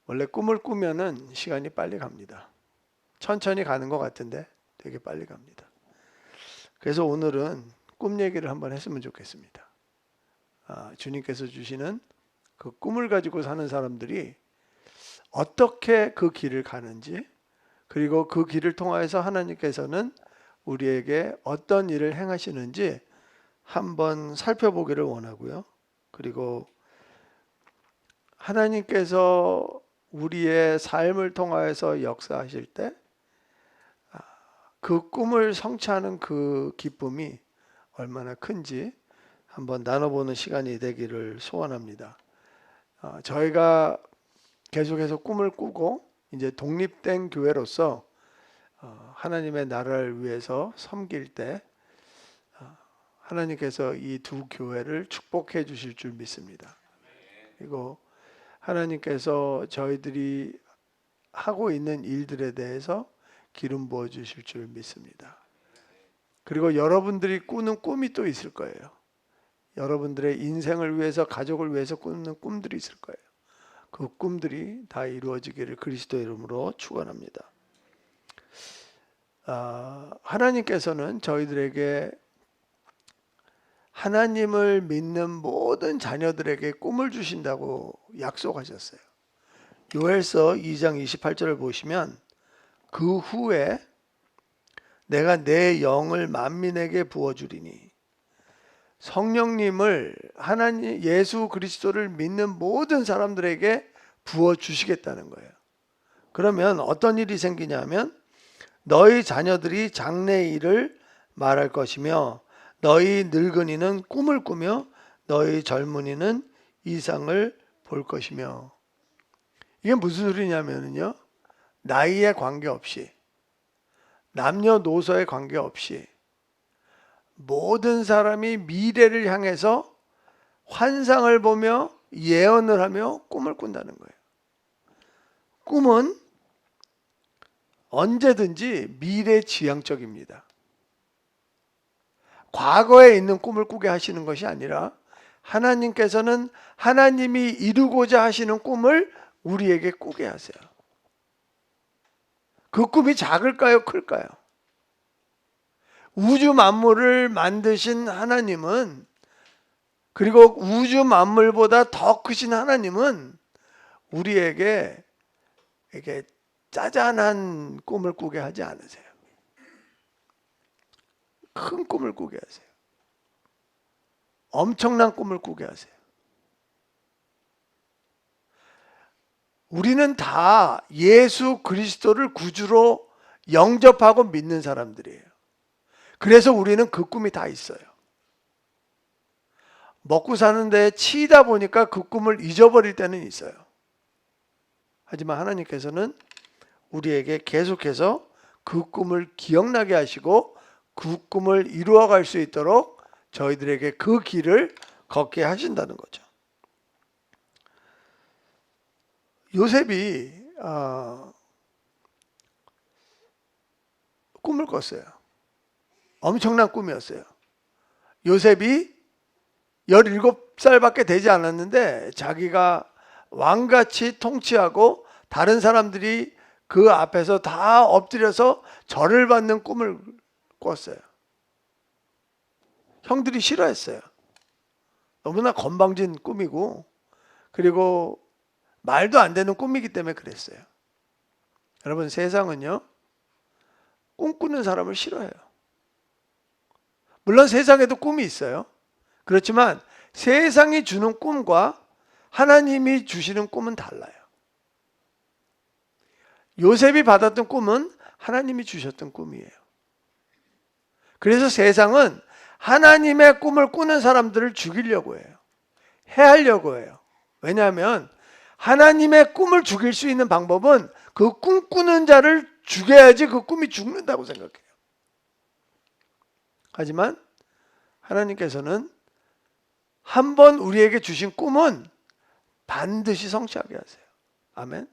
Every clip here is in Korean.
원래 꿈을 꾸면은 시간이 빨리 갑니다. 천천히 가는 것 같은데 되게 빨리 갑니다. 그래서 오늘은 꿈 얘기를 한번 했으면 좋겠습니다. 주님께서 주시는 그 꿈을 가지고 사는 사람들이 어떻게 그 길을 가는지, 그리고 그 길을 통하여서 하나님께서는 우리에게 어떤 일을 행하시는지 한번 살펴보기를 원하고요. 그리고 하나님께서 우리의 삶을 통하여서 역사하실 때 그 꿈을 성취하는 그 기쁨이 얼마나 큰지 한번 나눠보는 시간이 되기를 소원합니다. 저희가 계속해서 꿈을 꾸고 이제 독립된 교회로서 하나님의 나라를 위해서 섬길 때 하나님께서 이 두 교회를 축복해 주실 줄 믿습니다. 그리고 하나님께서 저희들이 하고 있는 일들에 대해서 기름 부어 주실 줄 믿습니다. 그리고 여러분들이 꾸는 꿈이 또 있을 거예요. 여러분들의 인생을 위해서, 가족을 위해서 꾸는 꿈들이 있을 거예요. 그 꿈들이 다 이루어지기를 그리스도의 이름으로 축원합니다. 하나님께서는 저희들에게 하나님을 믿는 모든 자녀들에게 꿈을 주신다고 약속하셨어요. 요엘서 2장 28절을 보시면 그 후에 내가 내 영을 만민에게 부어주리니, 성령님을 하나님 예수 그리스도를 믿는 모든 사람들에게 부어주시겠다는 거예요. 그러면 어떤 일이 생기냐면 너희 자녀들이 장래일을 말할 것이며 너희 늙은이는 꿈을 꾸며 너희 젊은이는 이상을 볼 것이며. 이게 무슨 소리냐면요, 나이에 관계없이, 남녀노소에 관계없이 모든 사람이 미래를 향해서 환상을 보며 예언을 하며 꿈을 꾼다는 거예요. 꿈은 언제든지 미래지향적입니다. 과거에 있는 꿈을 꾸게 하시는 것이 아니라 하나님께서는 하나님이 이루고자 하시는 꿈을 우리에게 꾸게 하세요. 그 꿈이 작을까요? 클까요? 우주 만물을 만드신 하나님은, 그리고 우주 만물보다 더 크신 하나님은 우리에게 이렇게 짜잔한 꿈을 꾸게 하지 않으세요. 큰 꿈을 꾸게 하세요. 엄청난 꿈을 꾸게 하세요. 우리는 다 예수 그리스도를 구주로 영접하고 믿는 사람들이에요. 그래서 우리는 그 꿈이 다 있어요. 먹고 사는데 치이다 보니까 그 꿈을 잊어버릴 때는 있어요. 하지만 하나님께서는 우리에게 계속해서 그 꿈을 기억나게 하시고 그 꿈을 이루어갈 수 있도록 저희들에게 그 길을 걷게 하신다는 거죠. 요셉이 꿈을 꿨어요. 엄청난 꿈이었어요. 요셉이 17살밖에 되지 않았는데 자기가 왕같이 통치하고 다른 사람들이 그 앞에서 다 엎드려서 절을 받는 꿈을 꿨어요. 형들이 싫어했어요. 너무나 건방진 꿈이고, 그리고 말도 안 되는 꿈이기 때문에 그랬어요. 여러분, 세상은요, 꿈꾸는 사람을 싫어해요. 물론 세상에도 꿈이 있어요. 그렇지만 세상이 주는 꿈과 하나님이 주시는 꿈은 달라요. 요셉이 받았던 꿈은 하나님이 주셨던 꿈이에요. 그래서 세상은 하나님의 꿈을 꾸는 사람들을 죽이려고 해요. 해하려고 해요. 왜냐하면 하나님의 꿈을 죽일 수 있는 방법은 그 꿈꾸는 자를 죽여야지 그 꿈이 죽는다고 생각해요. 하지만 하나님께서는 한번 우리에게 주신 꿈은 반드시 성취하게 하세요. 아멘.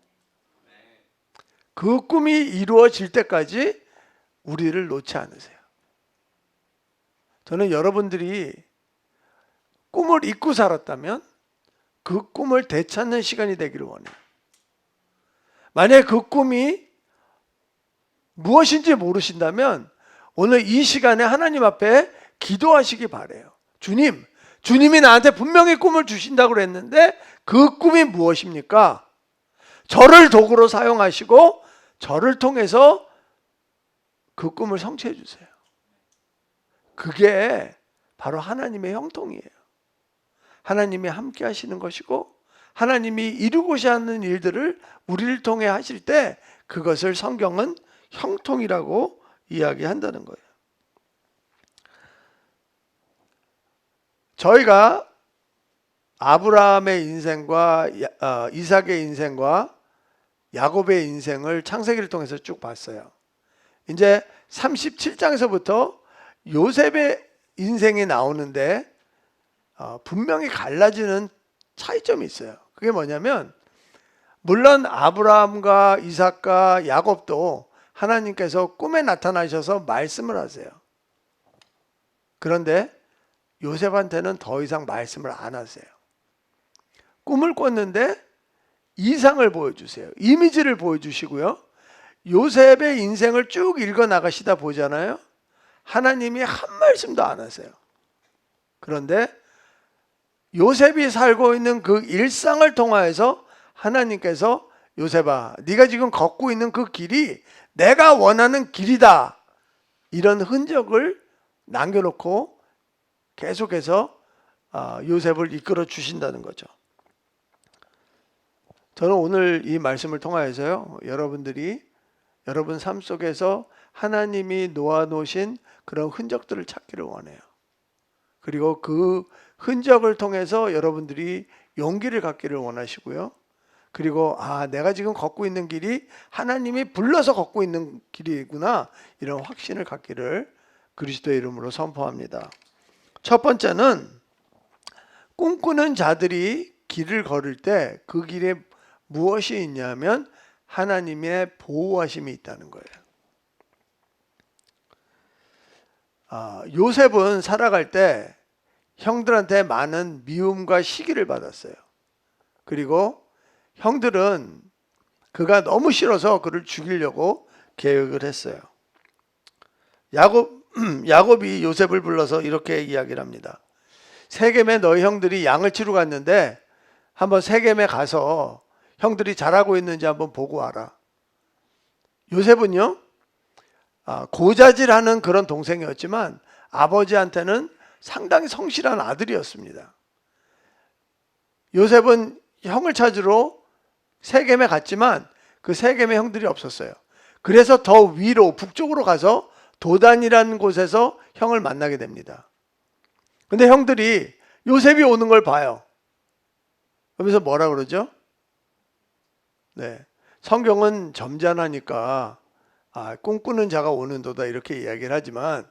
그 꿈이 이루어질 때까지 우리를 놓지 않으세요. 저는 여러분들이 꿈을 잊고 살았다면 그 꿈을 되찾는 시간이 되기를 원해요. 만약에 그 꿈이 무엇인지 모르신다면 오늘 이 시간에 하나님 앞에 기도하시기 바래요. 주님이 나한테 분명히 꿈을 주신다고 그랬는데 그 꿈이 무엇입니까? 저를 도구로 사용하시고 저를 통해서 그 꿈을 성취해 주세요. 그게 바로 하나님의 형통이에요. 하나님이 함께 하시는 것이고 하나님이 이루고자 하는 일들을 우리를 통해 하실 때 그것을 성경은 형통이라고 이야기한다는 거예요. 저희가 아브라함의 인생과 이삭의 인생과 야곱의 인생을 창세기를 통해서 쭉 봤어요. 이제 37장에서부터 요셉의 인생이 나오는데 분명히 갈라지는 차이점이 있어요. 그게 뭐냐면 물론 아브라함과 이삭과 야곱도 하나님께서 꿈에 나타나셔서 말씀을 하세요. 그런데 요셉한테는 더 이상 말씀을 안 하세요. 꿈을 꿨는데 이상을 보여주세요. 이미지를 보여주시고요. 요셉의 인생을 쭉 읽어 나가시다 보잖아요. 하나님이 한 말씀도 안 하세요. 그런데 요셉이 살고 있는 그 일상을 통하여서 하나님께서 요셉아, 네가 지금 걷고 있는 그 길이 내가 원하는 길이다. 이런 흔적을 남겨놓고 계속해서 요셉을 이끌어 주신다는 거죠. 저는 오늘 이 말씀을 통하여서요, 여러분 삶 속에서 하나님이 놓아놓으신 그런 흔적들을 찾기를 원해요. 그리고 그 흔적을 통해서 여러분들이 용기를 갖기를 원하시고요. 그리고 내가 지금 걷고 있는 길이 하나님이 불러서 걷고 있는 길이구나, 이런 확신을 갖기를 그리스도의 이름으로 선포합니다. 첫 번째는 꿈꾸는 자들이 길을 걸을 때 그 길에 무엇이 있냐면 하나님의 보호하심이 있다는 거예요. 요셉은 살아갈 때 형들한테 많은 미움과 시기를 받았어요. 그리고 형들은 그가 너무 싫어서 그를 죽이려고 계획을 했어요. 야곱이 요셉을 불러서 이렇게 이야기를 합니다. 세겜에 너희 형들이 양을 치러 갔는데 한번 세겜에 가서 형들이 잘하고 있는지 한번 보고 와라. 요셉은요, 고자질하는 그런 동생이었지만 아버지한테는 상당히 성실한 아들이었습니다. 요셉은 형을 찾으러 세겜에 갔지만 그 세겜에 형들이 없었어요. 그래서 더 위로 북쪽으로 가서 도단이라는 곳에서 형을 만나게 됩니다. 근데 형들이 요셉이 오는 걸 봐요. 그러면서 뭐라 그러죠? 네, 성경은 점잖으니까 꿈꾸는 자가 오는도다 이렇게 이야기를 하지만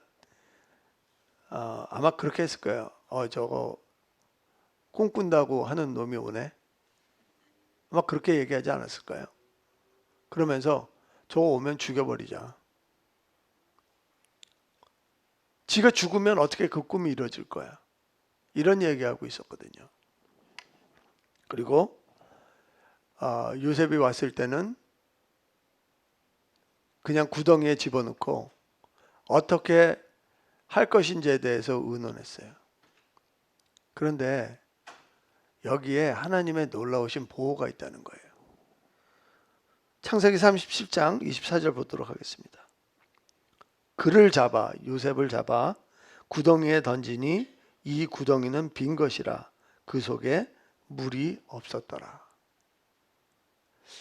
아마 그렇게 했을 거예요. 저거 꿈꾼다고 하는 놈이 오네. 아마 그렇게 얘기하지 않았을까요? 그러면서 저거 오면 죽여버리자. 지가 죽으면 어떻게 그 꿈이 이루어질 거야. 이런 얘기하고 있었거든요. 그리고 요셉이 왔을 때는 그냥 구덩이에 집어넣고 어떻게 할 것인지에 대해서 의논했어요. 그런데 여기에 하나님의 놀라우신 보호가 있다는 거예요. 창세기 37장 24절 보도록 하겠습니다. 그를 잡아, 요셉을 잡아 구덩이에 던지니 이 구덩이는 빈 것이라 그 속에 물이 없었더라.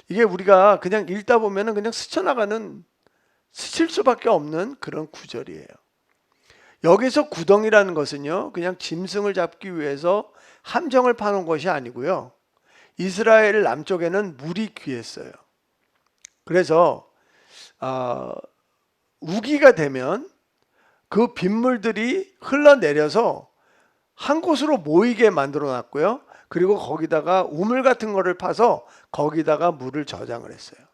이게 우리가 그냥 읽다 보면 그냥 스칠 수밖에 없는 그런 구절이에요. 여기서 구덩이라는 것은요, 그냥 짐승을 잡기 위해서 함정을 파놓은 것이 아니고요, 이스라엘 남쪽에는 물이 귀했어요. 그래서 우기가 되면 그 빗물들이 흘러내려서 한 곳으로 모이게 만들어 놨고요, 그리고 거기다가 우물 같은 거를 파서 거기다가 물을 저장을 했어요.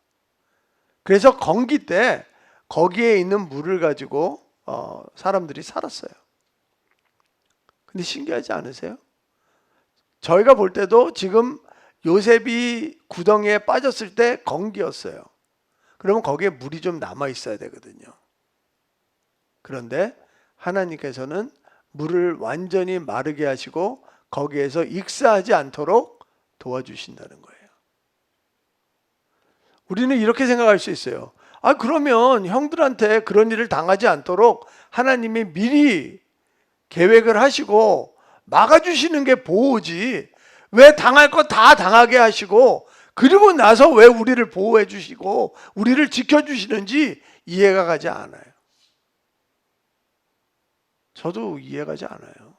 그래서 건기 때 거기에 있는 물을 가지고 사람들이 살았어요. 근데 신기하지 않으세요? 저희가 볼 때도 지금 요셉이 구덩이에 빠졌을 때 건기였어요. 그러면 거기에 물이 좀 남아 있어야 되거든요. 그런데 하나님께서는 물을 완전히 마르게 하시고 거기에서 익사하지 않도록 도와주신다는 거예요. 우리는 이렇게 생각할 수 있어요. 그러면 형들한테 그런 일을 당하지 않도록 하나님이 미리 계획을 하시고 막아주시는 게 보호지. 왜 당할 거 다 당하게 하시고 그리고 나서 왜 우리를 보호해 주시고 우리를 지켜주시는지 이해가 가지 않아요. 저도 이해가지 않아요.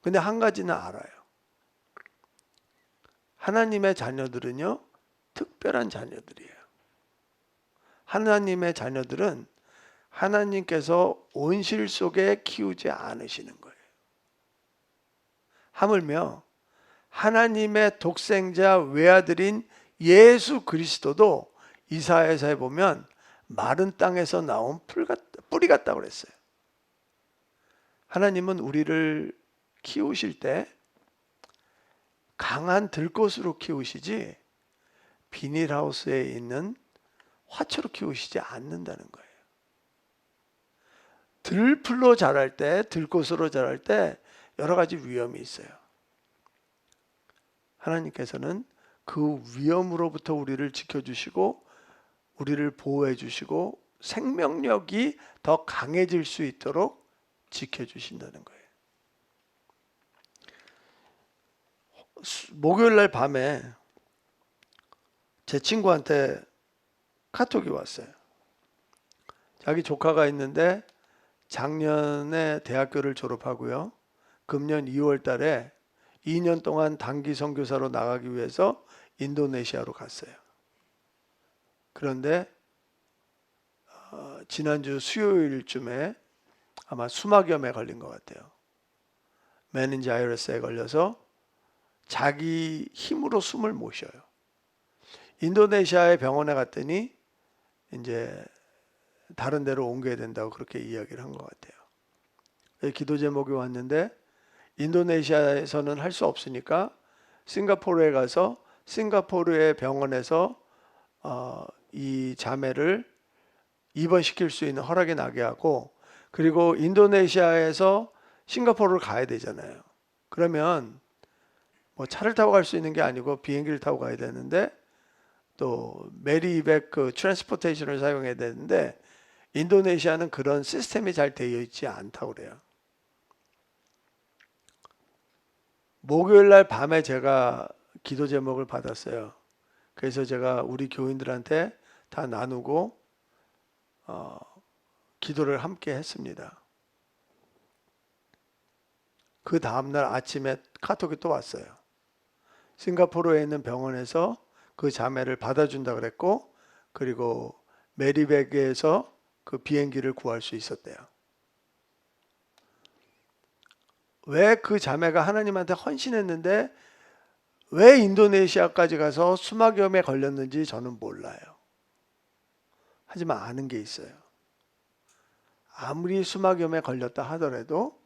근데 한 가지는 알아요. 하나님의 자녀들은요, 특별한 자녀들이에요. 하나님의 자녀들은 하나님께서 온실 속에 키우지 않으시는 거예요. 하물며 하나님의 독생자 외아들인 예수 그리스도도 이사야서에 보면 마른 땅에서 나온 뿌리 같다고 그랬어요. 하나님은 우리를 키우실 때 강한 들꽃으로 키우시지 비닐하우스에 있는 화초로 키우시지 않는다는 거예요. 들풀로 자랄 때, 들꽃으로 자랄 때 여러 가지 위험이 있어요. 하나님께서는 그 위험으로부터 우리를 지켜주시고 우리를 보호해 주시고 생명력이 더 강해질 수 있도록 지켜주신다는 거예요. 목요일 날 밤에 제 친구한테 카톡이 왔어요. 자기 조카가 있는데 작년에 대학교를 졸업하고요. 금년 2월 달에 2년 동안 단기 선교사로 나가기 위해서 인도네시아로 갔어요. 그런데 지난주 수요일쯤에 아마 수막염에 걸린 것 같아요. 메닌자이러스에 걸려서 자기 힘으로 숨을 못 쉬어요. 인도네시아의 병원에 갔더니 이제 다른 데로 옮겨야 된다고 그렇게 이야기를 한 것 같아요. 기도 제목이 왔는데 인도네시아에서는 할 수 없으니까 싱가포르에 가서 싱가포르의 병원에서 이 자매를 입원시킬 수 있는 허락이 나게 하고, 그리고 인도네시아에서 싱가포르를 가야 되잖아요. 그러면 뭐 차를 타고 갈 수 있는 게 아니고 비행기를 타고 가야 되는데 또 메리백 그 트랜스포테이션을 사용해야 되는데 인도네시아는 그런 시스템이 잘 되어 있지 않다고 그래요. 목요일 날 밤에 제가 기도 제목을 받았어요. 그래서 제가 우리 교인들한테 다 나누고 기도를 함께 했습니다. 그 다음날 아침에 카톡이 또 왔어요. 싱가포르에 있는 병원에서 그 자매를 받아준다 그랬고, 그리고 메리백에서 그 비행기를 구할 수 있었대요. 왜 그 자매가 하나님한테 헌신했는데 왜 인도네시아까지 가서 수막염에 걸렸는지 저는 몰라요. 하지만 아는 게 있어요. 아무리 수막염에 걸렸다 하더라도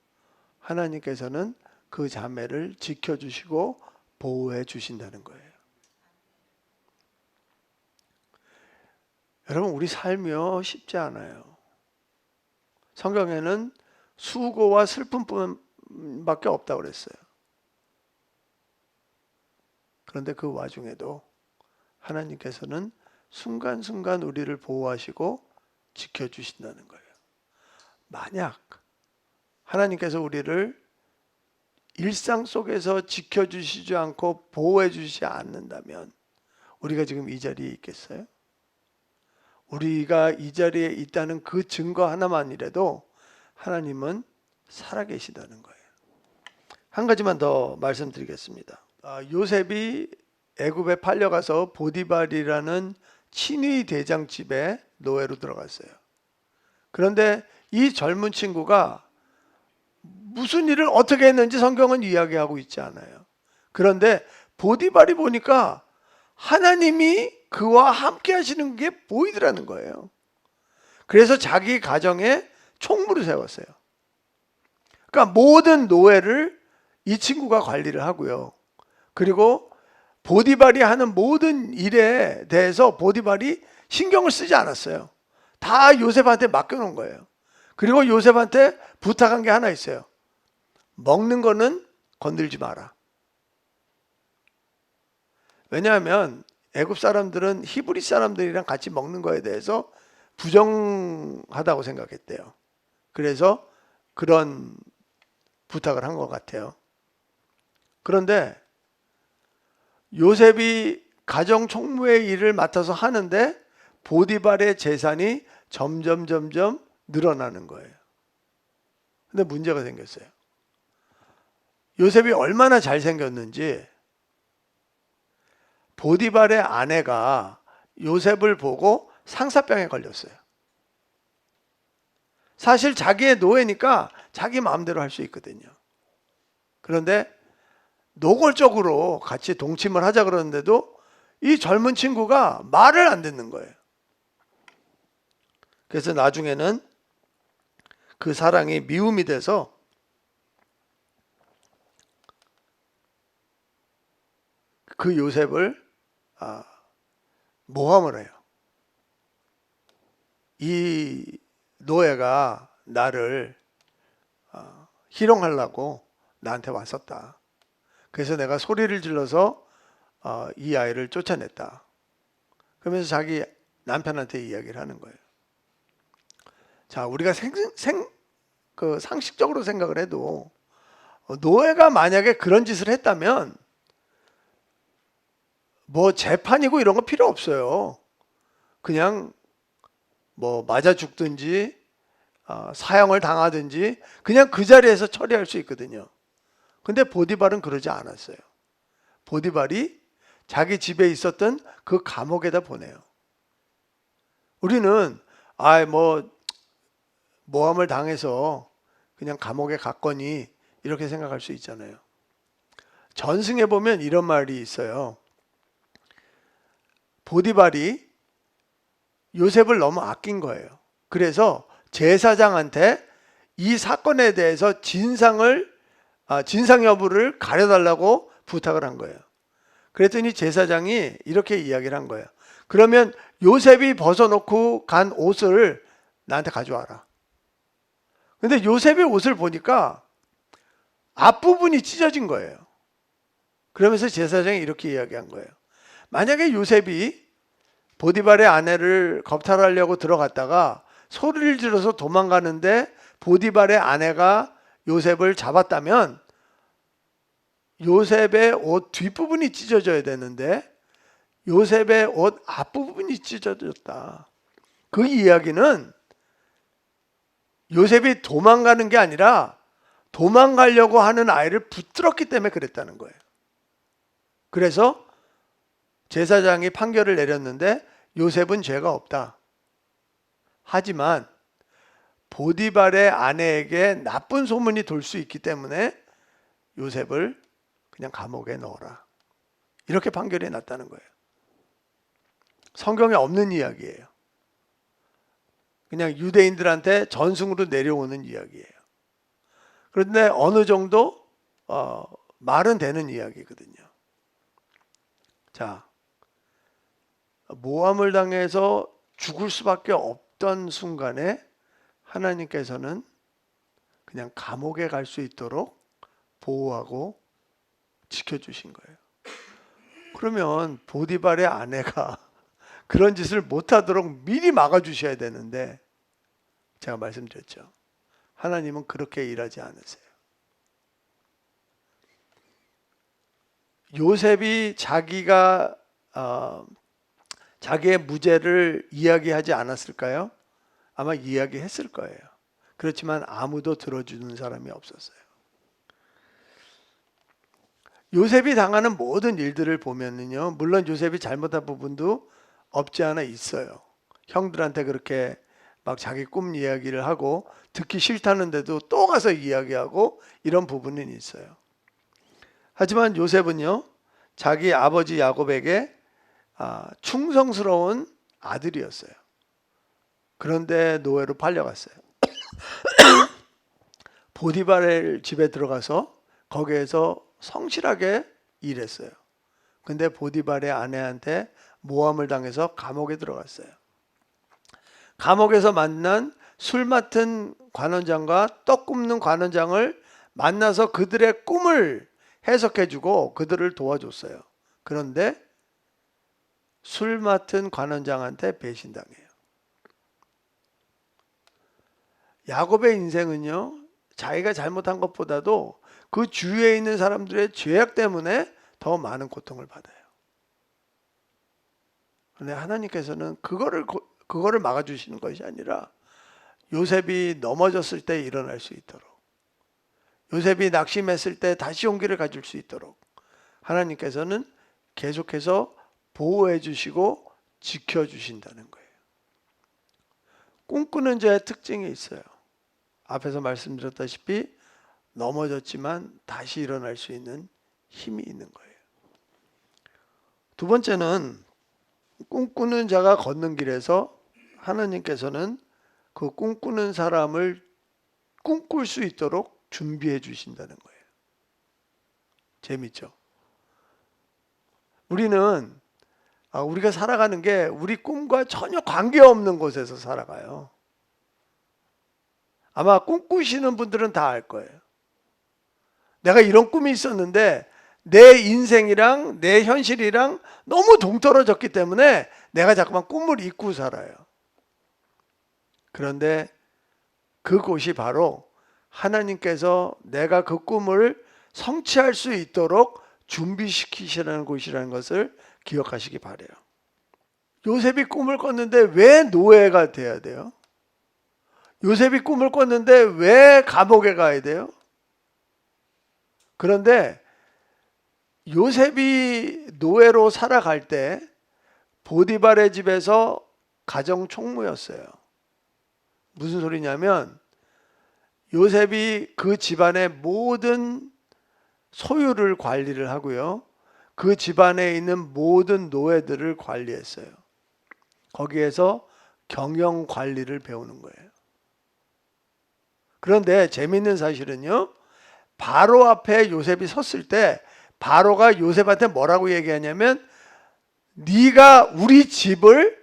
하나님께서는 그 자매를 지켜주시고 보호해 주신다는 거예요. 여러분, 우리 삶이요 쉽지 않아요. 성경에는 수고와 슬픔뿐밖에 없다고 그랬어요. 그런데 그 와중에도 하나님께서는 순간순간 우리를 보호하시고 지켜주신다는 거예요. 만약 하나님께서 우리를 일상 속에서 지켜주시지 않고 보호해 주시지 않는다면 우리가 지금 이 자리에 있겠어요? 우리가 이 자리에 있다는 그 증거 하나만이라도 하나님은 살아계시다는 거예요. 한 가지만 더 말씀드리겠습니다. 요셉이 애굽에 팔려가서 보디발이라는 친위 대장 집에 노예로 들어갔어요. 그런데 이 젊은 친구가 무슨 일을 어떻게 했는지 성경은 이야기하고 있지 않아요. 그런데 보디발이 보니까 하나님이 그와 함께 하시는 게 보이더라는 거예요. 그래서 자기 가정에 총무를 세웠어요. 그러니까 모든 노예를 이 친구가 관리를 하고요. 그리고 보디발이 하는 모든 일에 대해서 보디발이 신경을 쓰지 않았어요. 다 요셉한테 맡겨놓은 거예요. 그리고 요셉한테 부탁한 게 하나 있어요. 먹는 거는 건들지 마라. 왜냐하면 애굽 사람들은 히브리 사람들이랑 같이 먹는 거에 대해서 부정하다고 생각했대요. 그래서 그런 부탁을 한 것 같아요. 그런데 요셉이 가정 총무의 일을 맡아서 하는데 보디발의 재산이 점점 늘어나는 거예요. 근데 문제가 생겼어요. 요셉이 얼마나 잘생겼는지 보디발의 아내가 요셉을 보고 상사병에 걸렸어요. 사실 자기의 노예니까 자기 마음대로 할 수 있거든요. 그런데 노골적으로 같이 동침을 하자 그러는데도 이 젊은 친구가 말을 안 듣는 거예요. 그래서 나중에는 그 사랑이 미움이 돼서 그 요셉을 모함을 해요. 이 노예가 나를 희롱하려고 나한테 왔었다. 그래서 내가 소리를 질러서 이 아이를 쫓아냈다. 그러면서 자기 남편한테 이야기를 하는 거예요. 자, 우리가 상식적으로 생각을 해도 노예가 만약에 그런 짓을 했다면 뭐 재판이고 이런 거 필요 없어요. 그냥 뭐 맞아 죽든지 사형을 당하든지 그냥 그 자리에서 처리할 수 있거든요. 근데 보디발은 그러지 않았어요. 보디발이 자기 집에 있었던 그 감옥에다 보내요. 우리는 모함을 당해서 그냥 감옥에 갔거니 이렇게 생각할 수 있잖아요. 전승에 보면 이런 말이 있어요. 보디발이 요셉을 너무 아낀 거예요. 그래서 제사장한테 이 사건에 대해서 진상 여부를 가려달라고 부탁을 한 거예요. 그랬더니 제사장이 이렇게 이야기를 한 거예요. 그러면 요셉이 벗어놓고 간 옷을 나한테 가져와라. 근데 요셉의 옷을 보니까 앞부분이 찢어진 거예요. 그러면서 제사장이 이렇게 이야기한 거예요. 만약에 요셉이 보디발의 아내를 겁탈하려고 들어갔다가 소리를 질러서 도망가는데 보디발의 아내가 요셉을 잡았다면 요셉의 옷 뒷부분이 찢어져야 되는데 요셉의 옷 앞부분이 찢어졌다. 그 이야기는 요셉이 도망가는 게 아니라 도망가려고 하는 아이를 붙들었기 때문에 그랬다는 거예요. 그래서 제사장이 판결을 내렸는데 요셉은 죄가 없다. 하지만 보디발의 아내에게 나쁜 소문이 돌 수 있기 때문에 요셉을 그냥 감옥에 넣어라. 이렇게 판결이 났다는 거예요. 성경에 없는 이야기예요. 그냥 유대인들한테 전승으로 내려오는 이야기예요. 그런데 어느 정도 말은 되는 이야기거든요. 자, 모함을 당해서 죽을 수밖에 없던 순간에 하나님께서는 그냥 감옥에 갈 수 있도록 보호하고 지켜주신 거예요. 그러면 보디발의 아내가 그런 짓을 못하도록 미리 막아주셔야 되는데 제가 말씀드렸죠. 하나님은 그렇게 일하지 않으세요. 요셉이 자기의 무죄를 이야기하지 않았을까요? 아마 이야기했을 거예요. 그렇지만 아무도 들어주는 사람이 없었어요. 요셉이 당하는 모든 일들을 보면은요, 물론 요셉이 잘못한 부분도 없지 않아 있어요. 형들한테 그렇게 막 자기 꿈 이야기를 하고 듣기 싫다는데도 또 가서 이야기하고 이런 부분은 있어요. 하지만 요셉은요, 자기 아버지 야곱에게 충성스러운 아들이었어요. 그런데 노예로 팔려갔어요. 보디발의 집에 들어가서 거기에서 성실하게 일했어요. 근데 보디발의 아내한테 모함을 당해서 감옥에 들어갔어요. 감옥에서 만난 술 맡은 관원장과 떡 굽는 관원장을 만나서 그들의 꿈을 해석해주고 그들을 도와줬어요. 그런데 술 맡은 관원장한테 배신당해요. 야곱의 인생은요, 자기가 잘못한 것보다도 그 주위에 있는 사람들의 죄악 때문에 더 많은 고통을 받아요. 그런데 하나님께서는 그거를 막아주시는 것이 아니라 요셉이 넘어졌을 때 일어날 수 있도록, 요셉이 낙심했을 때 다시 용기를 가질 수 있도록 하나님께서는 계속해서 보호해 주시고 지켜주신다는 거예요. 꿈꾸는 자의 특징이 있어요. 앞에서 말씀드렸다시피 넘어졌지만 다시 일어날 수 있는 힘이 있는 거예요. 두 번째는 꿈꾸는 자가 걷는 길에서 하나님께서는 그 꿈꾸는 사람을 꿈꿀 수 있도록 준비해 주신다는 거예요. 재밌죠? 우리가 살아가는 게 우리 꿈과 전혀 관계없는 곳에서 살아가요. 아마 꿈꾸시는 분들은 다 알 거예요. 내가 이런 꿈이 있었는데 내 인생이랑 내 현실이랑 너무 동떨어졌기 때문에 내가 자꾸만 꿈을 잊고 살아요. 그런데 그곳이 바로 하나님께서 내가 그 꿈을 성취할 수 있도록 준비시키시라는 곳이라는 것을 기억하시기 바라요. 요셉이 꿈을 꿨는데 왜 노예가 돼야 돼요? 요셉이 꿈을 꿨는데 왜 감옥에 가야 돼요? 그런데 요셉이 노예로 살아갈 때 보디발의 집에서 가정 총무였어요. 무슨 소리냐면 요셉이 그 집안의 모든 소유를 관리를 하고요. 그 집안에 있는 모든 노예들을 관리했어요. 거기에서 경영 관리를 배우는 거예요. 그런데 재미있는 사실은요, 바로 앞에 요셉이 섰을 때 바로가 요셉한테 뭐라고 얘기하냐면 네가 우리 집을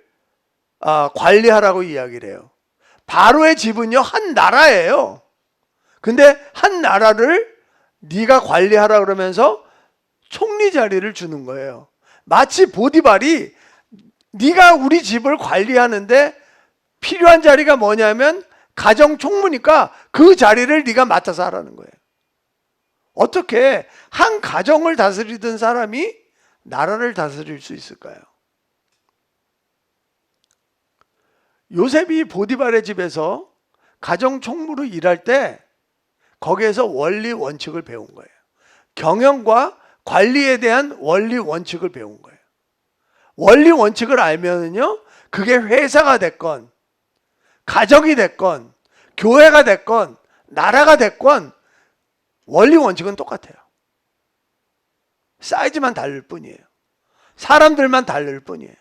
관리하라고 이야기를 해요. 바로의 집은요, 한 나라예요. 근데 한 나라를 네가 관리하라 그러면서 총리 자리를 주는 거예요. 마치 보디발이 네가 우리 집을 관리하는데 필요한 자리가 뭐냐면 가정 총무니까 그 자리를 네가 맡아서 하라는 거예요. 어떻게 한 가정을 다스리던 사람이 나라를 다스릴 수 있을까요? 요셉이 보디발의 집에서 가정 총무로 일할 때 거기에서 원리 원칙을 배운 거예요. 경영과 관리에 대한 원리 원칙을 배운 거예요. 원리 원칙을 알면은요, 그게 회사가 됐건 가정이 됐건 교회가 됐건 나라가 됐건 원리 원칙은 똑같아요. 사이즈만 다를 뿐이에요. 사람들만 다를 뿐이에요.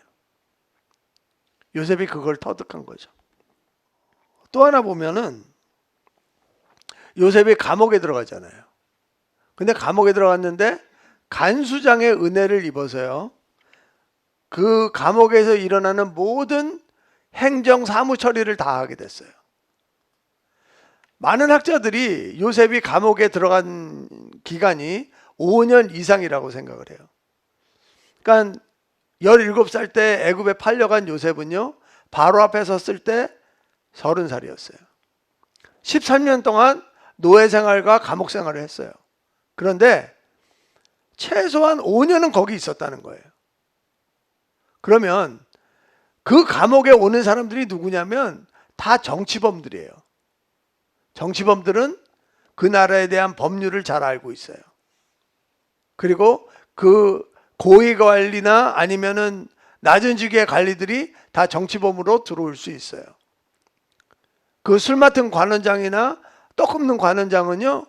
요셉이 그걸 터득한 거죠. 또 하나 보면은 요셉이 감옥에 들어가잖아요. 근데 감옥에 들어갔는데 간수장의 은혜를 입어서요, 그 감옥에서 일어나는 모든 행정 사무 처리를 다 하게 됐어요. 많은 학자들이 요셉이 감옥에 들어간 기간이 5년 이상이라고 생각을 해요. 그러니까 17살 때 애굽에 팔려간 요셉은요, 바로 앞에 섰을 때 30살이었어요. 13년 동안 노예 생활과 감옥 생활을 했어요. 그런데 최소한 5년은 거기 있었다는 거예요. 그러면 그 감옥에 오는 사람들이 누구냐면 다 정치범들이에요. 정치범들은 그 나라에 대한 법률을 잘 알고 있어요. 그리고 그 고위 관리나 아니면은 낮은 직위의 관리들이 다 정치범으로 들어올 수 있어요. 그 술 맡은 관원장이나 떡 굽는 관원장은요,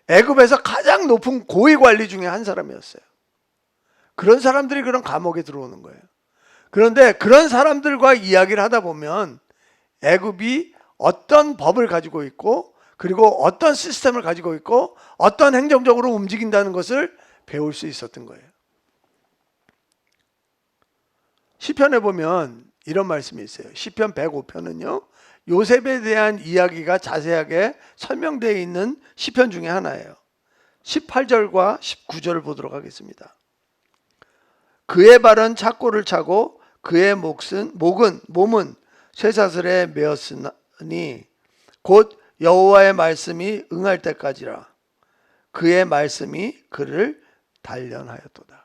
애굽에서 가장 높은 고위 관리 중에 한 사람이었어요. 그런 사람들이 그런 감옥에 들어오는 거예요. 그런데 그런 사람들과 이야기를 하다 보면 애굽이 어떤 법을 가지고 있고 그리고 어떤 시스템을 가지고 있고 어떤 행정적으로 움직인다는 것을 배울 수 있었던 거예요. 시편에 보면 이런 말씀이 있어요. 시편 105편은요. 요셉에 대한 이야기가 자세하게 설명되어 있는 시편 중에 하나예요. 18절과 19절을 보도록 하겠습니다. 그의 발은 착고를 차고 그의 몸은 쇠사슬에 매었으니 곧 여호와의 말씀이 응할 때까지라. 그의 말씀이 그를 단련하였도다.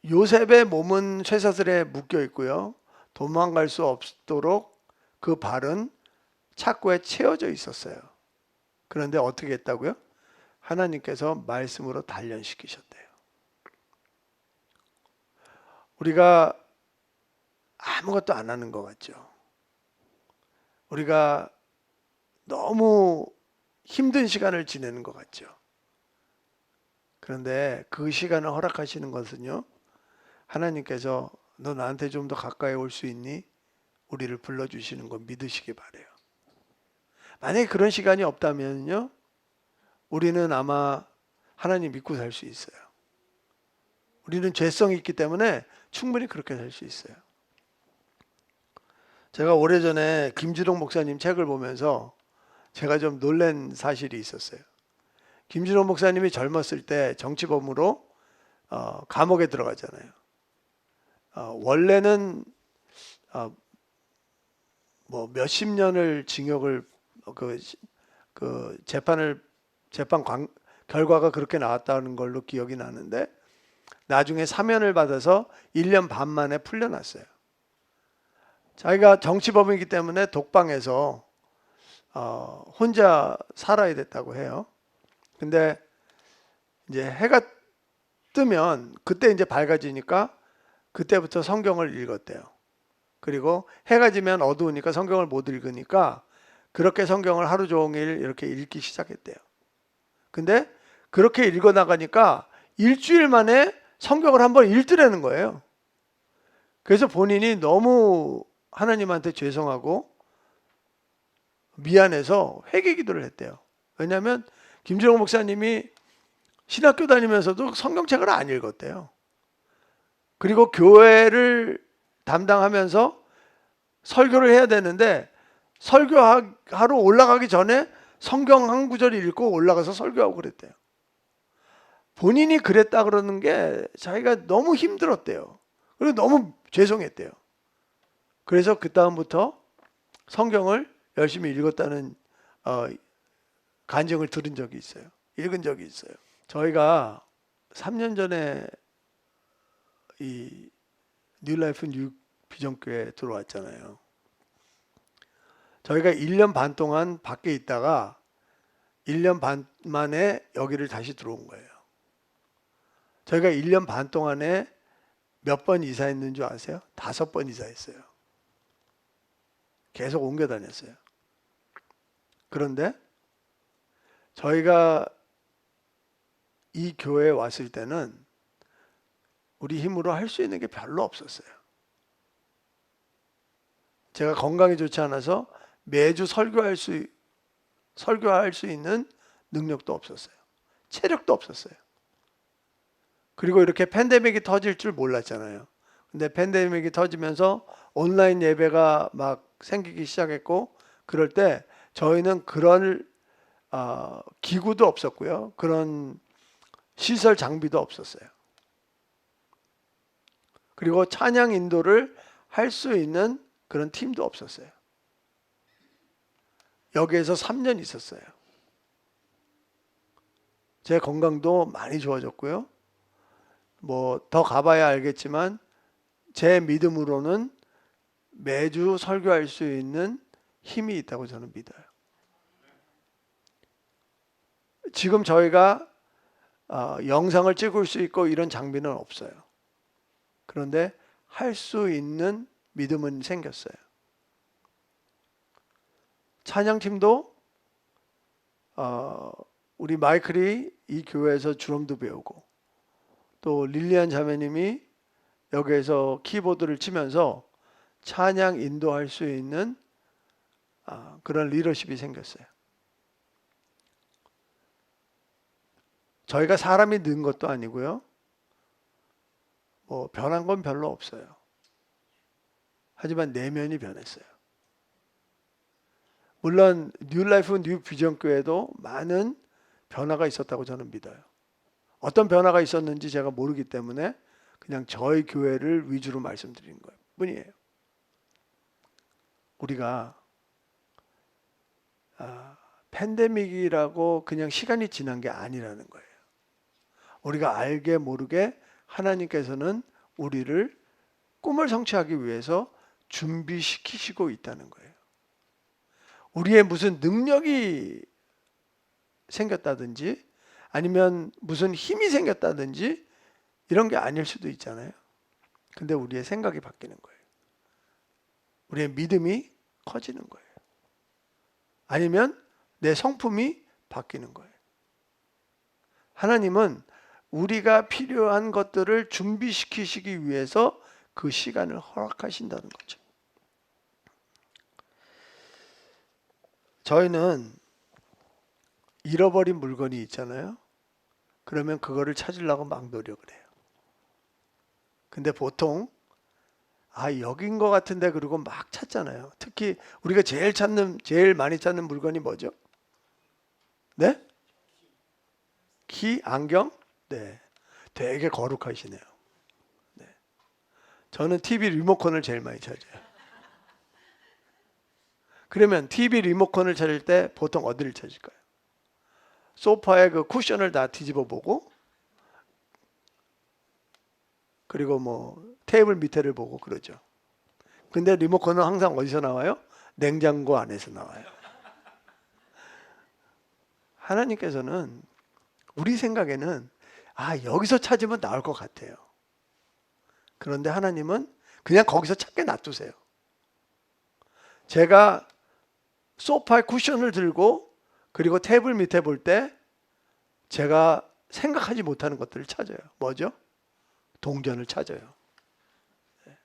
요셉의 몸은 쇠사슬에 묶여 있고요. 도망갈 수 없도록 그 발은 착고에 채워져 있었어요. 그런데 어떻게 했다고요? 하나님께서 말씀으로 단련시키셨대요. 우리가 아무것도 안 하는 것 같죠. 우리가 너무 힘든 시간을 지내는 것 같죠. 그런데 그 시간을 허락하시는 것은요, 하나님께서 너 나한테 좀 더 가까이 올 수 있니? 우리를 불러주시는 거 믿으시기 바래요. 만약에 그런 시간이 없다면요, 우리는 아마 하나님 믿고 살 수 있어요. 우리는 죄성이 있기 때문에 충분히 그렇게 살 수 있어요. 제가 오래전에 김주동 목사님 책을 보면서 제가 좀 놀란 사실이 있었어요. 김주동 목사님이 젊었을 때 정치범으로 감옥에 들어가잖아요. 원래는 뭐 몇십 년을 징역을 재판 결과가 그렇게 나왔다는 걸로 기억이 나는데 나중에 사면을 받아서 1년 반 만에 풀려났어요. 자기가 정치범이기 때문에 독방에서 혼자 살아야 됐다고 해요. 근데 이제 해가 뜨면 그때 이제 밝아지니까 그때부터 성경을 읽었대요. 그리고 해가 지면 어두우니까 성경을 못 읽으니까 그렇게 성경을 하루 종일 이렇게 읽기 시작했대요. 근데 그렇게 읽어 나가니까 일주일 만에 성경을 한번 읽더라는 거예요. 그래서 본인이 너무 하나님한테 죄송하고 미안해서 회개 기도를 했대요. 왜냐하면 김준호 목사님이 신학교 다니면서도 성경책을 안 읽었대요. 그리고 교회를 담당하면서 설교를 해야 되는데 설교하러 올라가기 전에 성경 한 구절 읽고 올라가서 설교하고 그랬대요. 본인이 그랬다 그러는 게 자기가 너무 힘들었대요. 그리고 너무 죄송했대요. 그래서 그 다음부터 성경을 열심히 읽었다는 간증을 들은 적이 있어요. 읽은 적이 있어요. 저희가 3년 전에 이 뉴라이프 뉴 비전교회에 들어왔잖아요. 저희가 1년 반 동안 밖에 있다가 1년 반 만에 여기를 다시 들어온 거예요. 저희가 1년 반 동안에 몇 번 이사했는 줄 아세요? 5번 이사했어요. 계속 옮겨 다녔어요. 그런데 저희가 이 교회에 왔을 때는 우리 힘으로 할 수 있는 게 별로 없었어요. 제가 건강이 좋지 않아서 매주 설교할 수 있는 능력도 없었어요. 체력도 없었어요. 그리고 이렇게 팬데믹이 터질 줄 몰랐잖아요. 근데 팬데믹이 터지면서 온라인 예배가 막 생기기 시작했고 그럴 때 저희는 그런 기구도 없었고요. 그런 시설 장비도 없었어요. 그리고 찬양 인도를 할 수 있는 그런 팀도 없었어요. 여기에서 3년 있었어요. 제 건강도 많이 좋아졌고요. 뭐 더 가봐야 알겠지만 제 믿음으로는 매주 설교할 수 있는 힘이 있다고 저는 믿어요. 지금 저희가 영상을 찍을 수 있고 이런 장비는 없어요. 그런데 할 수 있는 믿음은 생겼어요. 찬양팀도 우리 마이클이 이 교회에서 주럼도 배우고 또 릴리안 자매님이 여기에서 키보드를 치면서 찬양 인도할 수 있는 그런 리더십이 생겼어요. 저희가 사람이 는 것도 아니고요. 뭐 변한 건 별로 없어요. 하지만 내면이 변했어요. 물론 뉴라이프 뉴비전 교회도 많은 변화가 있었다고 저는 믿어요. 어떤 변화가 있었는지 제가 모르기 때문에 그냥 저희 교회를 위주로 말씀드리는 거예요. 뿐이에요. 우리가 팬데믹이라고 그냥 시간이 지난 게 아니라는 거예요. 우리가 알게 모르게 하나님께서는 우리를 꿈을 성취하기 위해서 준비시키시고 있다는 거예요. 우리의 무슨 능력이 생겼다든지 아니면 무슨 힘이 생겼다든지 이런 게 아닐 수도 있잖아요. 근데 우리의 생각이 바뀌는 거예요. 우리의 믿음이 커지는 거예요. 아니면 내 성품이 바뀌는 거예요. 하나님은 우리가 필요한 것들을 준비시키시기 위해서 그 시간을 허락하신다는 거죠. 저희는 잃어버린 물건이 있잖아요. 그러면 그거를 찾으려고 막 노력을 해요. 근데 보통 여긴 것 같은데 그러고 막 찾잖아요. 특히 우리가 제일 많이 찾는 물건이 뭐죠? 네? 키, 안경? 네. 되게 거룩하시네요. 네. 저는 TV 리모컨을 제일 많이 찾아요. 그러면 TV 리모컨을 찾을 때 보통 어디를 찾을까요? 소파에 그 쿠션을 다 뒤집어 보고, 그리고 뭐 테이블 밑에를 보고 그러죠. 근데 리모컨은 항상 어디서 나와요? 냉장고 안에서 나와요. 하나님께서는 우리 생각에는 여기서 찾으면 나올 것 같아요. 그런데 하나님은 그냥 거기서 찾게 놔두세요. 제가 소파에 쿠션을 들고 그리고 테이블 밑에 볼 때 제가 생각하지 못하는 것들을 찾아요. 뭐죠? 동전을 찾아요. 네.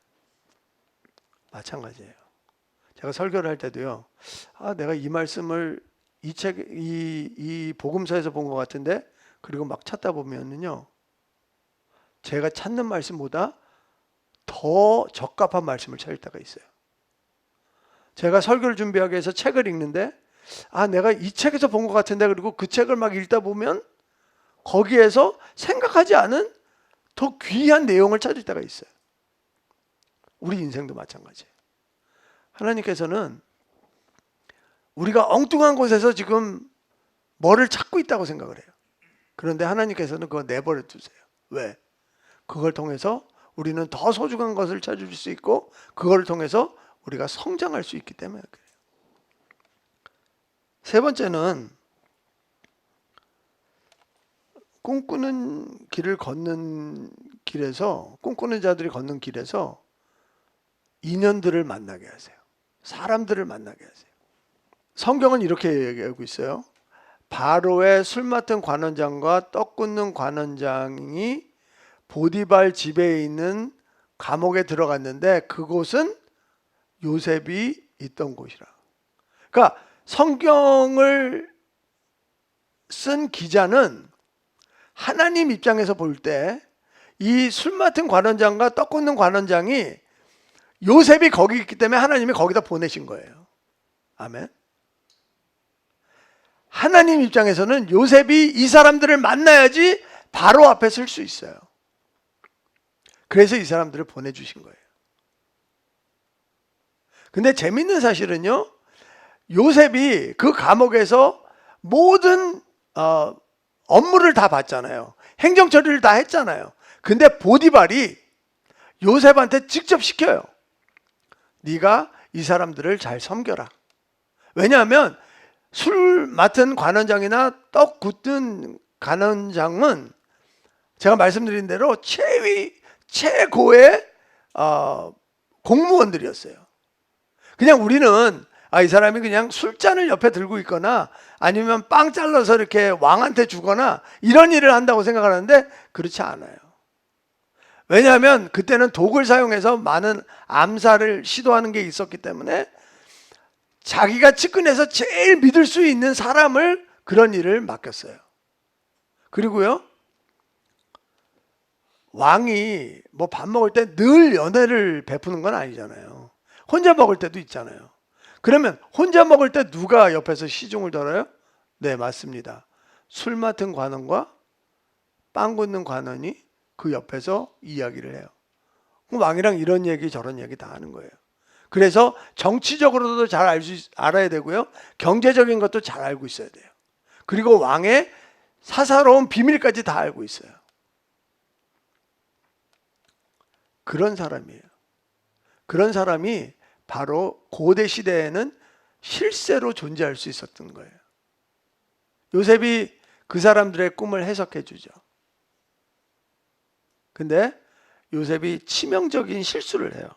마찬가지예요. 제가 설교를 할 때도요. 내가 이 말씀을 이 복음서에서 본 것 같은데, 그리고 막 찾다 보면은요, 제가 찾는 말씀보다 더 적합한 말씀을 찾을 때가 있어요. 제가 설교를 준비하기 위해서 책을 읽는데, 내가 이 책에서 본 것 같은데, 그리고 그 책을 막 읽다 보면 거기에서 생각하지 않은 더 귀한 내용을 찾을 때가 있어요. 우리 인생도 마찬가지예요. 하나님께서는 우리가 엉뚱한 곳에서 지금 뭐를 찾고 있다고 생각을 해요. 그런데 하나님께서는 그거 내버려 두세요. 왜? 그걸 통해서 우리는 더 소중한 것을 찾을 수 있고, 그걸 통해서 우리가 성장할 수 있기 때문에 그래요. 세 번째는 꿈꾸는 자들이 걷는 길에서 인연들을 만나게 하세요. 사람들을 만나게 하세요. 성경은 이렇게 얘기하고 있어요. 바로의 술 맡은 관원장과 떡 굽는 관원장이 보디발 집에 있는 감옥에 들어갔는데 그곳은 요셉이 있던 곳이라. 그러니까 성경을 쓴 기자는 하나님 입장에서 볼 때 이 술 맡은 관원장과 떡 굽는 관원장이 요셉이 거기 있기 때문에 하나님이 거기다 보내신 거예요. 아멘. 하나님 입장에서는 요셉이 이 사람들을 만나야지 바로 앞에 설 수 있어요. 그래서 이 사람들을 보내주신 거예요. 근데 재밌는 사실은요, 요셉이 그 감옥에서 모든 업무를 다 봤잖아요. 행정 처리를 다 했잖아요. 근데 보디발이 요셉한테 직접 시켜요. 네가 이 사람들을 잘 섬겨라. 왜냐하면 술 맡은 관원장이나 떡 굽는 관원장은 제가 말씀드린 대로 최고의 공무원들이었어요. 그냥 우리는 이 사람이 그냥 술잔을 옆에 들고 있거나 아니면 빵 잘라서 이렇게 왕한테 주거나 이런 일을 한다고 생각하는데 그렇지 않아요. 왜냐하면 그때는 독을 사용해서 많은 암살을 시도하는 게 있었기 때문에 자기가 측근에서 제일 믿을 수 있는 사람을 그런 일을 맡겼어요. 그리고요, 왕이 뭐 밥 먹을 때 늘 연회를 베푸는 건 아니잖아요. 혼자 먹을 때도 있잖아요. 그러면 혼자 먹을 때 누가 옆에서 시중을 들어요? 네, 맞습니다. 술 맡은 관원과 빵 굽는 관원이 그 옆에서 이야기를 해요. 그럼 왕이랑 이런 얘기 저런 얘기 다 하는 거예요. 그래서 정치적으로도 잘 알아야 되고요. 경제적인 것도 잘 알고 있어야 돼요. 그리고 왕의 사사로운 비밀까지 다 알고 있어요. 그런 사람이에요. 그런 사람이 바로 고대 시대에는 실세로 존재할 수 있었던 거예요. 요셉이 그 사람들의 꿈을 해석해 주죠. 근데 요셉이 치명적인 실수를 해요.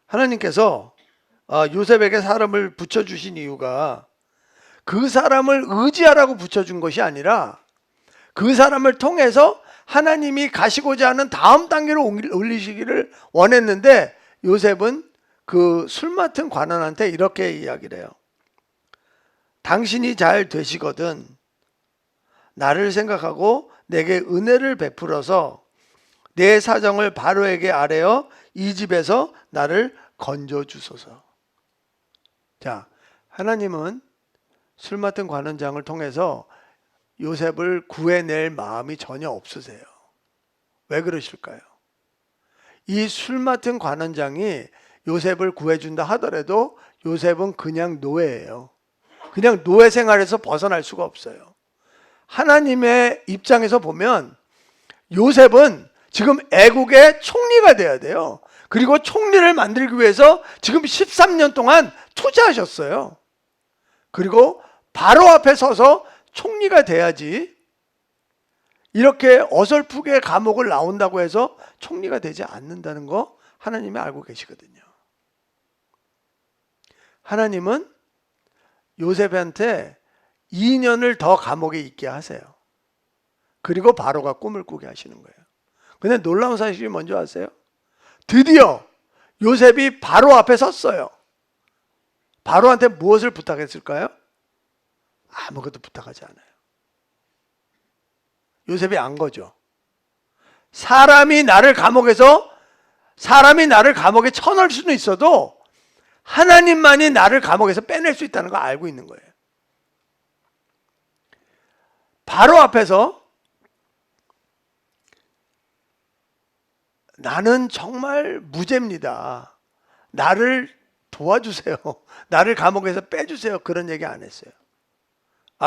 하나님께서 요셉에게 사람을 붙여주신 이유가 그 사람을 의지하라고 붙여준 것이 아니라 그 사람을 통해서 하나님이 가시고자 하는 다음 단계로 올리시기를 원했는데, 요셉은 그 술 맡은 관원한테 이렇게 이야기를 해요. 당신이 잘 되시거든 나를 생각하고 내게 은혜를 베풀어서 내 사정을 바로에게 아뢰어 이 집에서 나를 건져 주소서. 자, 하나님은 술 맡은 관원장을 통해서 요셉을 구해낼 마음이 전혀 없으세요. 왜 그러실까요? 이 술 맡은 관원장이 요셉을 구해준다 하더라도 요셉은 그냥 노예예요. 그냥 노예 생활에서 벗어날 수가 없어요. 하나님의 입장에서 보면 요셉은 지금 애국의 총리가 돼야 돼요. 그리고 총리를 만들기 위해서 지금 13년 동안 투자하셨어요. 그리고 바로 앞에 서서 총리가 돼야지, 이렇게 어설프게 감옥을 나온다고 해서 총리가 되지 않는다는 거 하나님이 알고 계시거든요. 하나님은 요셉한테 2년을 더 감옥에 있게 하세요. 그리고 바로가 꿈을 꾸게 하시는 거예요. 근데 놀라운 사실이 뭔지 아세요? 드디어 요셉이 바로 앞에 섰어요. 바로한테 무엇을 부탁했을까요? 아무것도 부탁하지 않아요. 요셉이 안 거죠. 사람이 나를 감옥에 쳐넣을 수는 있어도 하나님만이 나를 감옥에서 빼낼 수 있다는 걸 알고 있는 거예요. 바로 앞에서 나는 정말 무죄입니다. 나를 도와주세요. 나를 감옥에서 빼주세요. 그런 얘기 안 했어요.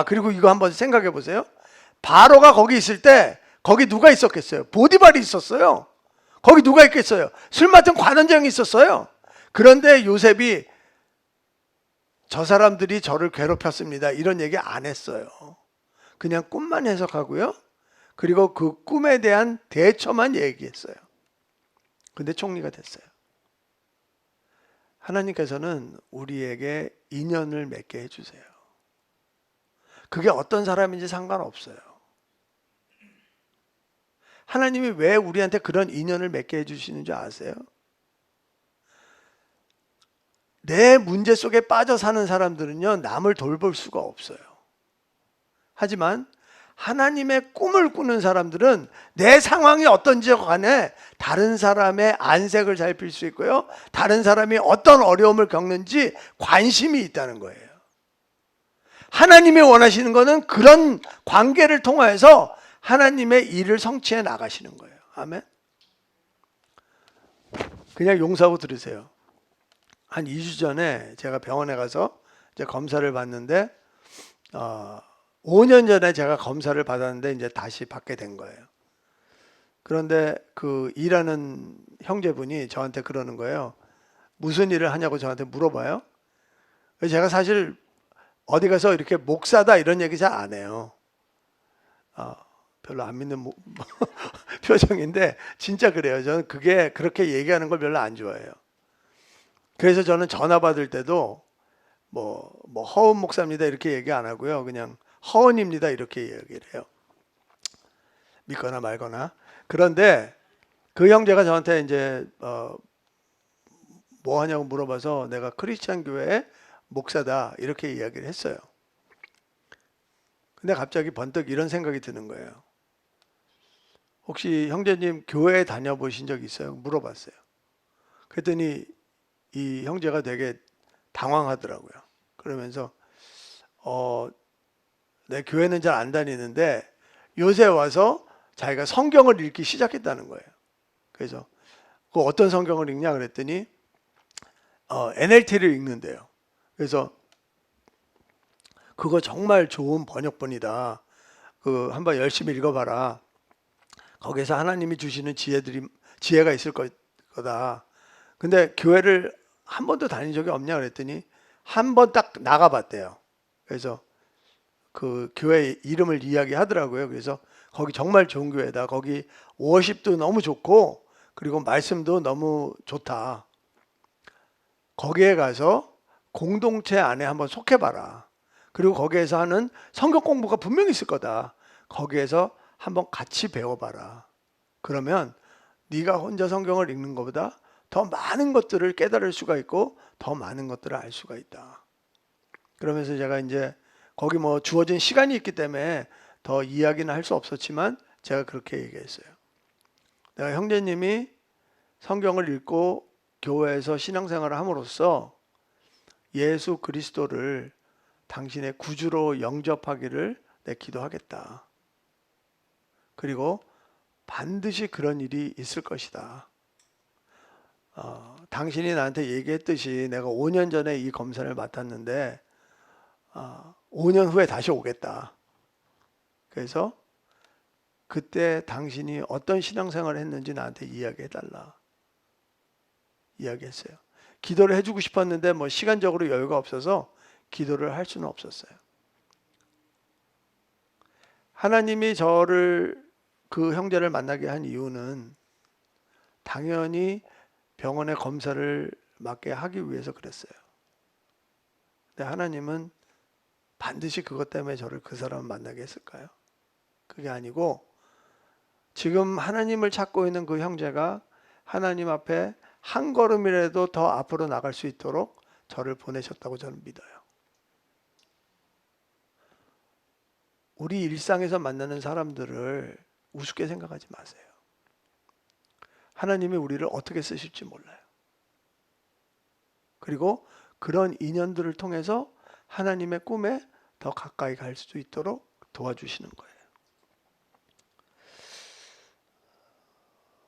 그리고 이거 한번 생각해 보세요. 바로가 거기 있을 때 거기 누가 있었겠어요? 보디발이 있었어요. 거기 누가 있겠어요? 술 맡은 관원장이 있었어요. 그런데 요셉이 저 사람들이 저를 괴롭혔습니다 이런 얘기 안 했어요. 그냥 꿈만 해석하고요. 그리고 그 꿈에 대한 대처만 얘기했어요. 근데 총리가 됐어요. 하나님께서는 우리에게 인연을 맺게 해주세요. 그게 어떤 사람인지 상관없어요. 하나님이 왜 우리한테 그런 인연을 맺게 해주시는 줄 아세요? 내 문제 속에 빠져 사는 사람들은요, 남을 돌볼 수가 없어요. 하지만 하나님의 꿈을 꾸는 사람들은 내 상황이 어떤지 간에 다른 사람의 안색을 살필 수 있고요, 다른 사람이 어떤 어려움을 겪는지 관심이 있다는 거예요. 하나님이 원하시는 것은 그런 관계를 통해서 하나님의 일을 성취해 나가시는 거예요. 아멘. 그냥 용서하고 들으세요. 한 2주 전에 제가 병원에 가서 이제 검사를 받는데 5년 전에 제가 검사를 받았는데 이제 다시 받게 된 거예요. 그런데 그 일하는 형제분이 저한테 그러는 거예요. 무슨 일을 하냐고 저한테 물어봐요. 제가 사실 어디 가서 이렇게 목사다 이런 얘기 잘 안 해요. 별로 안 믿는 표정인데 진짜 그래요. 저는 그게 그렇게 얘기하는 걸 별로 안 좋아해요. 그래서 저는 전화 받을 때도 뭐 허은 목사입니다 이렇게 얘기 안 하고요. 그냥 허은입니다 이렇게 얘기를 해요. 믿거나 말거나. 그런데 그 형제가 저한테 이제 뭐 하냐고 물어봐서 내가 크리스찬 교회의 목사다 이렇게 이야기를 했어요. 근데 갑자기 번뜩 이런 생각이 드는 거예요. 혹시 형제님 교회 다녀보신 적 있어요? 물어봤어요. 그랬더니 이 형제가 되게 당황하더라고요. 그러면서 내 교회는 잘 안 다니는데 요새 와서 자기가 성경을 읽기 시작했다는 거예요. 그래서 그 어떤 성경을 읽냐 그랬더니 NLT를 읽는데요. 그래서 그거 정말 좋은 번역본이다. 그 한번 열심히 읽어봐라. 거기서 하나님이 주시는 지혜가 있을 거다. 근데 교회를 한 번도 다닌 적이 없냐 그랬더니 한 번 딱 나가봤대요. 그래서 그 교회 이름을 이야기하더라고요. 그래서 거기 정말 좋은 교회다. 거기 워십도 너무 좋고 그리고 말씀도 너무 좋다. 거기에 가서 공동체 안에 한번 속해봐라. 그리고 거기에서 하는 성경 공부가 분명히 있을 거다. 거기에서 한번 같이 배워봐라. 그러면 네가 혼자 성경을 읽는 것보다 더 많은 것들을 깨달을 수가 있고 더 많은 것들을 알 수가 있다. 그러면서 제가 이제 거기 뭐 주어진 시간이 있기 때문에 더 이야기는 할 수 없었지만 제가 그렇게 얘기했어요. 내가 형제님이 성경을 읽고 교회에서 신앙생활을 함으로써 예수 그리스도를 당신의 구주로 영접하기를 내 기도하겠다. 그리고 반드시 그런 일이 있을 것이다. 당신이 나한테 얘기했듯이 내가 5년 전에 이 검사를 맡았는데 5년 후에 다시 오겠다. 그래서 그때 당신이 어떤 신앙생활을 했는지 나한테 이야기해달라. 이야기했어요. 기도를 해주고 싶었는데 뭐 시간적으로 여유가 없어서 기도를 할 수는 없었어요. 하나님이 그 형제를 만나게 한 이유는 당연히 병원의 검사를 맡게 하기 위해서 그랬어요. 근데 하나님은 반드시 그것 때문에 저를 그 사람을 만나게 했을까요? 그게 아니고 지금 하나님을 찾고 있는 그 형제가 하나님 앞에 한 걸음이라도 더 앞으로 나갈 수 있도록 저를 보내셨다고 저는 믿어요. 우리 일상에서 만나는 사람들을 우습게 생각하지 마세요. 하나님이 우리를 어떻게 쓰실지 몰라요. 그리고 그런 인연들을 통해서 하나님의 꿈에 더 가까이 갈 수 있도록 도와주시는 거예요.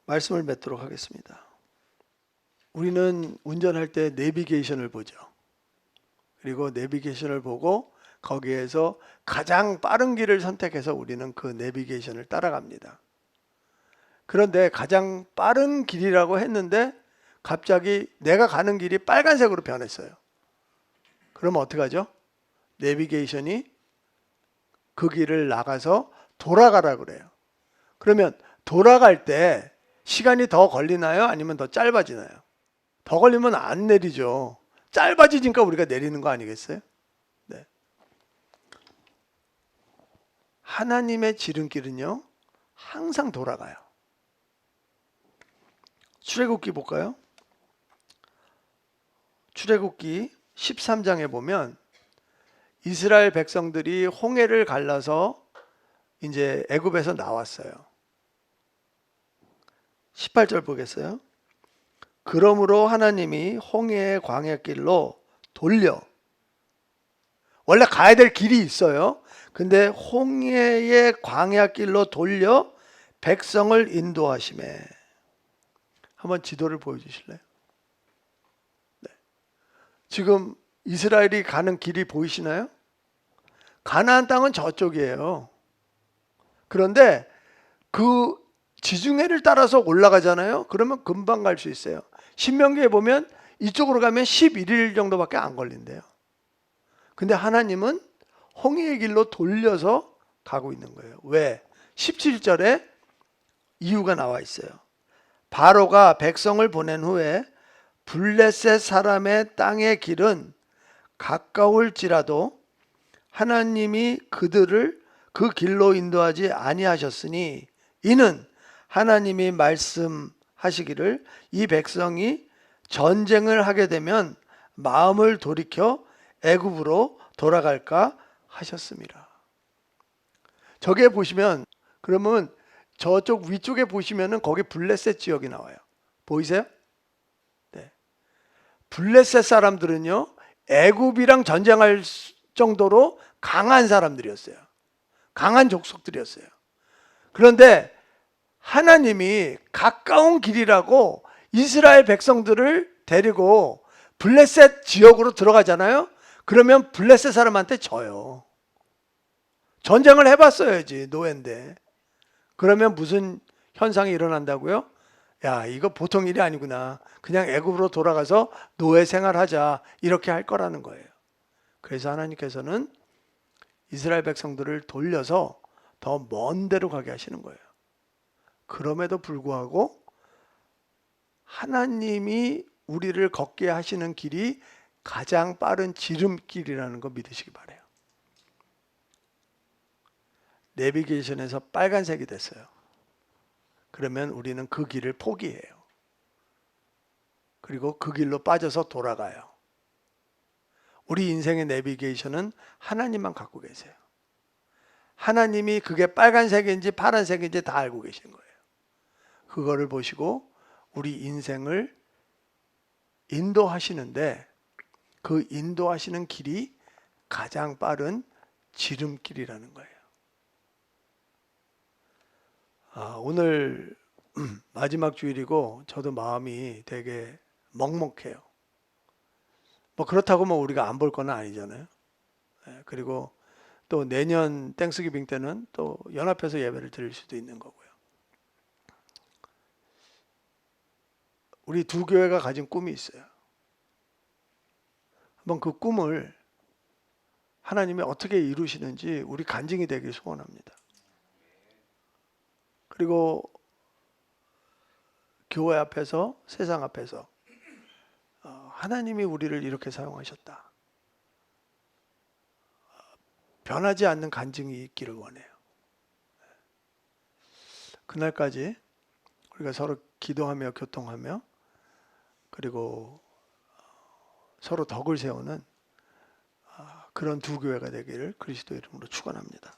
말씀을 맺도록 하겠습니다. 우리는 운전할 때 내비게이션을 보죠. 그리고 내비게이션을 보고 거기에서 가장 빠른 길을 선택해서 우리는 그 내비게이션을 따라갑니다. 그런데 가장 빠른 길이라고 했는데 갑자기 내가 가는 길이 빨간색으로 변했어요. 그러면 어떡하죠? 내비게이션이 그 길을 나가서 돌아가라 그래요. 그러면 돌아갈 때 시간이 더 걸리나요? 아니면 더 짧아지나요? 더 걸리면 안 내리죠. 짧아지니까 우리가 내리는 거 아니겠어요? 네. 하나님의 지름길은요, 항상 돌아가요. 출애굽기 볼까요? 출애굽기 13장에 보면 이스라엘 백성들이 홍해를 갈라서 이제 애굽에서 나왔어요. 18절 보겠어요? 그러므로 하나님이 홍해의 광야길로 돌려, 원래 가야 될 길이 있어요. 근데 홍해의 광야길로 돌려 백성을 인도하시매. 한번 지도를 보여주실래요? 네. 지금 이스라엘이 가는 길이 보이시나요? 가나안 땅은 저쪽이에요. 그런데 그 지중해를 따라서 올라가잖아요. 그러면 금방 갈 수 있어요. 신명기에 보면 이쪽으로 가면 11일 정도밖에 안 걸린대요. 근데 하나님은 홍해의 길로 돌려서 가고 있는 거예요. 왜? 17절에 이유가 나와 있어요. 바로가 백성을 보낸 후에 블레셋 사람의 땅의 길은 가까울지라도 하나님이 그들을 그 길로 인도하지 아니하셨으니 이는 하나님이 말씀하시기를 이 백성이 전쟁을 하게 되면 마음을 돌이켜 애굽으로 돌아갈까 하셨습니다. 저게 보시면 그러면 저쪽 위쪽에 보시면은 거기 블레셋 지역이 나와요. 보이세요? 네. 블레셋 사람들은요, 애굽이랑 전쟁할 정도로 강한 사람들이었어요. 강한 족속들이었어요. 그런데 하나님이 가까운 길이라고 이스라엘 백성들을 데리고 블레셋 지역으로 들어가잖아요. 그러면 블레셋 사람한테 져요. 전쟁을 해봤어야지, 노예인데. 그러면 무슨 현상이 일어난다고요? 야, 이거 보통 일이 아니구나. 그냥 애굽으로 돌아가서 노예 생활하자. 이렇게 할 거라는 거예요. 그래서 하나님께서는 이스라엘 백성들을 돌려서 더 먼 데로 가게 하시는 거예요. 그럼에도 불구하고 하나님이 우리를 걷게 하시는 길이 가장 빠른 지름길이라는 거 믿으시기 바라요. 내비게이션에서 빨간색이 됐어요. 그러면 우리는 그 길을 포기해요. 그리고 그 길로 빠져서 돌아가요. 우리 인생의 내비게이션은 하나님만 갖고 계세요. 하나님이 그게 빨간색인지 파란색인지 다 알고 계신 거예요. 그거를 보시고 우리 인생을 인도하시는데 그 인도하시는 길이 가장 빠른 지름길이라는 거예요. 오늘 마지막 주일이고 저도 마음이 되게 먹먹해요. 뭐 그렇다고 뭐 우리가 안 볼 건 아니잖아요. 그리고 또 내년 땡스기빙 때는 또 연합해서 예배를 드릴 수도 있는 거고요. 우리 두 교회가 가진 꿈이 있어요. 한번 그 꿈을 하나님이 어떻게 이루시는지 우리 간증이 되길 소원합니다. 그리고 교회 앞에서, 세상 앞에서 하나님이 우리를 이렇게 사용하셨다. 변하지 않는 간증이 있기를 원해요. 그날까지 우리가 서로 기도하며 교통하며 그리고 서로 덕을 세우는 그런 두 교회가 되기를 그리스도 이름으로 축원합니다.